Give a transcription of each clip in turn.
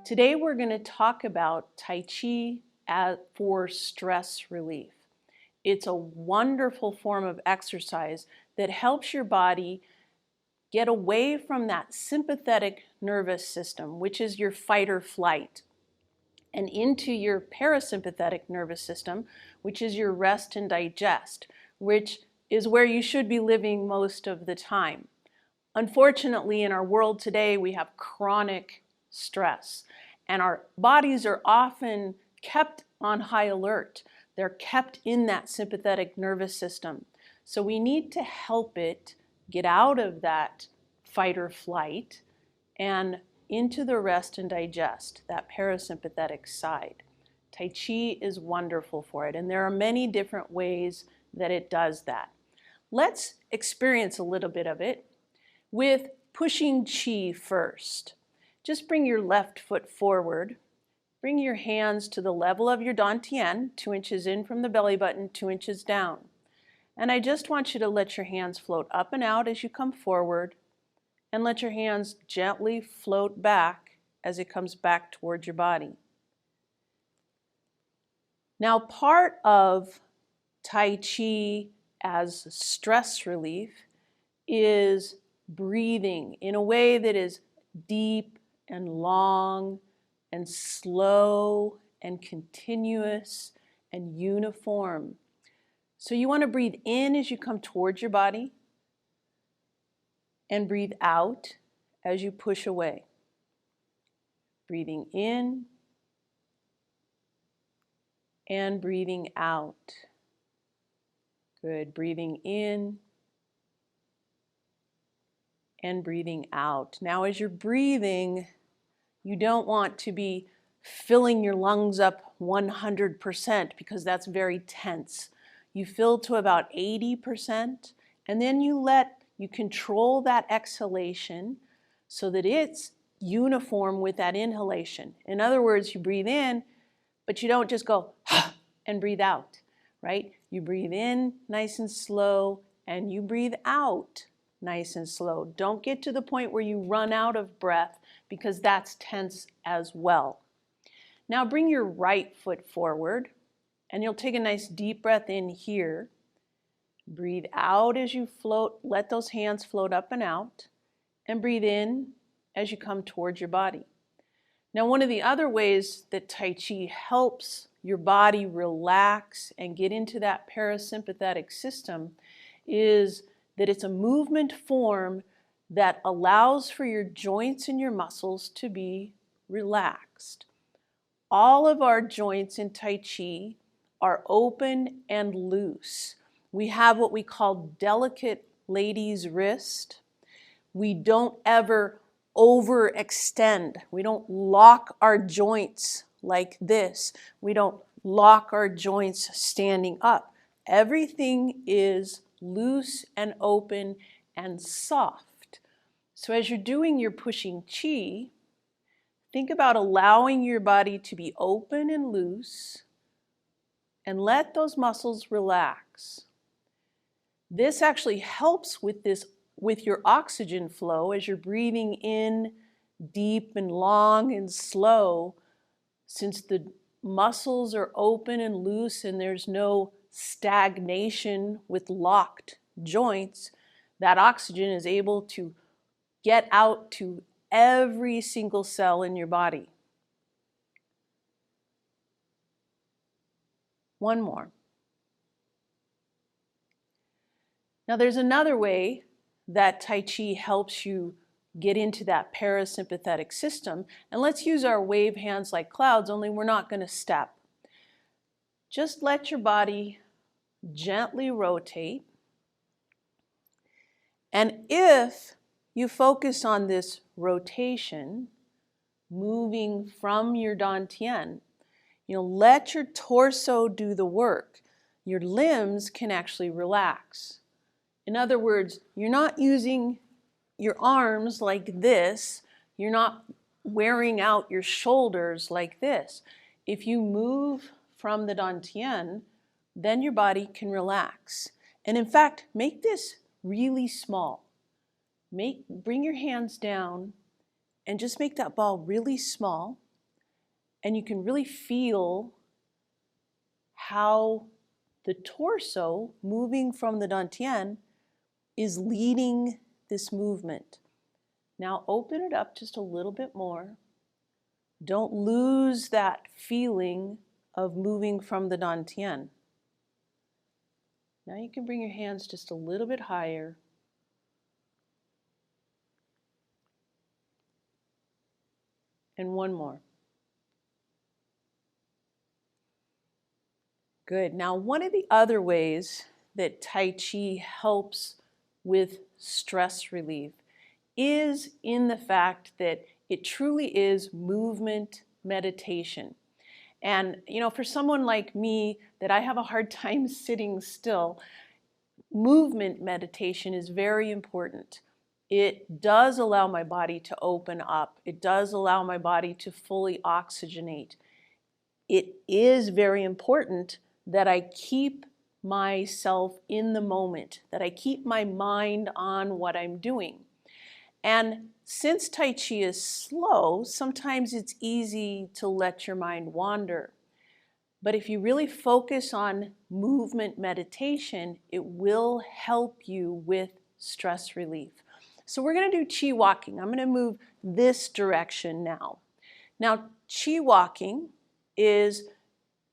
Today we're going to talk about Tai Chi for stress relief. It's a wonderful form of exercise that helps your body get away from that sympathetic nervous system, which is your fight or flight, and into your parasympathetic nervous system, which is your rest and digest, which is where you should be living most of the time. Unfortunately, in our world today, we have chronic stress, and our bodies are often kept on high alert. They're kept in that sympathetic nervous system. So we need to help it get out of that fight or flight and into the rest and digest, that parasympathetic side. Tai Chi is wonderful for it, and there are many different ways that it does that. Let's experience a little bit of it with pushing Chi first. Just bring your left foot forward. Bring your hands to the level of your Dianne, 2 inches in from the belly button, 2 inches down. And I just want you to let your hands float up and out as you come forward, and let your hands gently float back as it comes back towards your body. Now, part of Tai Chi as stress relief is breathing in a way that is deep and long and slow and continuous and uniform. So you want to breathe in as you come towards your body and breathe out as you push away. Breathing in and breathing out. Good. Breathing in and breathing out. Now, as you're breathing, you don't want to be filling your lungs up 100% because that's very tense. You fill to about 80%, and then you control that exhalation so that it's uniform with that inhalation. In other words, you breathe in, but you don't just go and breathe out, right? You breathe in nice and slow, and you breathe out nice and slow. Don't get to the point where you run out of breath because that's tense as well. Now bring your right foot forward, and you'll take a nice deep breath in here. Breathe out as you float. Let those hands float up and out, and breathe in as you come towards your body. Now, one of the other ways that Tai Chi helps your body relax and get into that parasympathetic system is that it's a movement form that allows for your joints and your muscles to be relaxed. All of our joints in Tai Chi are open and loose. We have what we call delicate lady's wrist. We don't ever overextend. We don't lock our joints like this. We don't lock our joints standing up. Everything is loose and open and soft. So as you're doing your pushing Chi, think about allowing your body to be open and loose and let those muscles relax. This actually helps with your oxygen flow as you're breathing in deep and long and slow. Since the muscles are open and loose and there's no stagnation with locked joints, that oxygen is able to get out to every single cell in your body. One more. Now there's another way that Tai Chi helps you get into that parasympathetic system, and let's use our wave hands like clouds, only we're not going to step. Just let your body gently rotate, and if you focus on this rotation, moving from your Dianne, let your torso do the work. Your limbs can actually relax. In other words, you're not using your arms like this. You're not wearing out your shoulders like this. If you move from the Dianne, then your body can relax. And in fact, make this really small. Bring your hands down and just make that ball really small. And you can really feel how the torso moving from the Dantian is leading this movement. Now open it up just a little bit more. Don't lose that feeling of moving from the Dantian. Now you can bring your hands just a little bit higher. And one more. Good. Now, one of the other ways that Tai Chi helps with stress relief is in the fact that it truly is movement meditation. And, for someone like me, that I have a hard time sitting still, movement meditation is very important. It does allow my body to open up. It does allow my body to fully oxygenate. It is very important that I keep myself in the moment, that I keep my mind on what I'm doing. And since Tai Chi is slow, sometimes it's easy to let your mind wander. But if you really focus on movement meditation, it will help you with stress relief. So we're going to do Chi walking. I'm going to move this direction now. Now, Chi walking is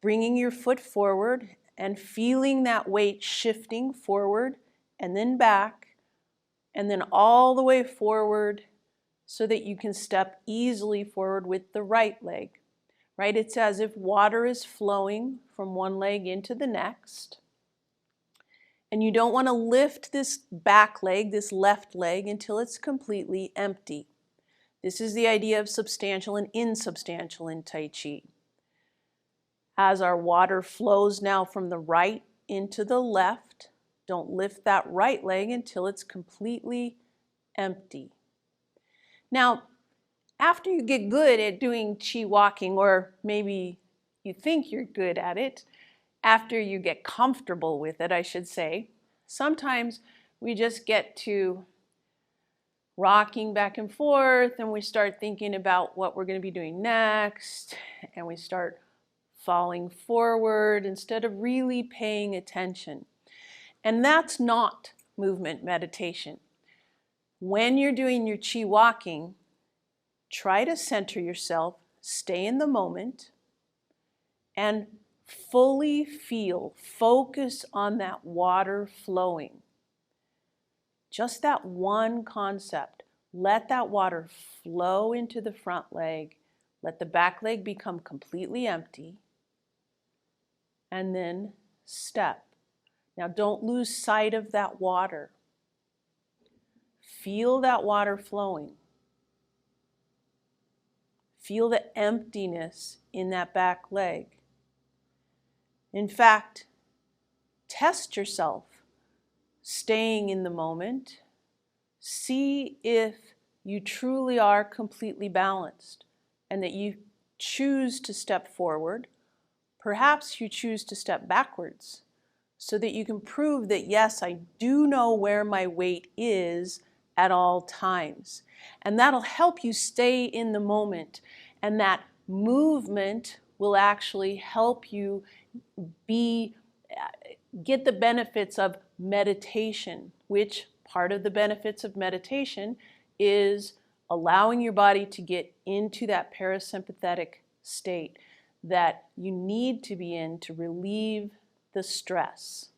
bringing your foot forward and feeling that weight shifting forward and then back and then all the way forward so that you can step easily forward with the right leg, right? It's as if water is flowing from one leg into the next. And you don't want to lift this back leg, this left leg, until it's completely empty. This is the idea of substantial and insubstantial in Tai Chi. As our water flows now from the right into the left, don't lift that right leg until it's completely empty. Now, after you get good at doing Chi walking, or maybe you think you're good at it, after you get comfortable with it, I should say, sometimes we just get to rocking back and forth and we start thinking about what we're going to be doing next, and we start falling forward instead of really paying attention. And that's not movement meditation. When you're doing your Chi walking, try to center yourself, stay in the moment, and fully feel, focus on that water flowing. Just that one concept. Let that water flow into the front leg. Let the back leg become completely empty. And then step. Now don't lose sight of that water. Feel that water flowing. Feel the emptiness in that back leg. In fact, test yourself staying in the moment. See if you truly are completely balanced and that you choose to step forward. Perhaps you choose to step backwards so that you can prove that, yes, I do know where my weight is at all times. And that'll help you stay in the moment. And that movement will actually help you get the benefits of meditation, which part of the benefits of meditation is allowing your body to get into that parasympathetic state that you need to be in to relieve the stress.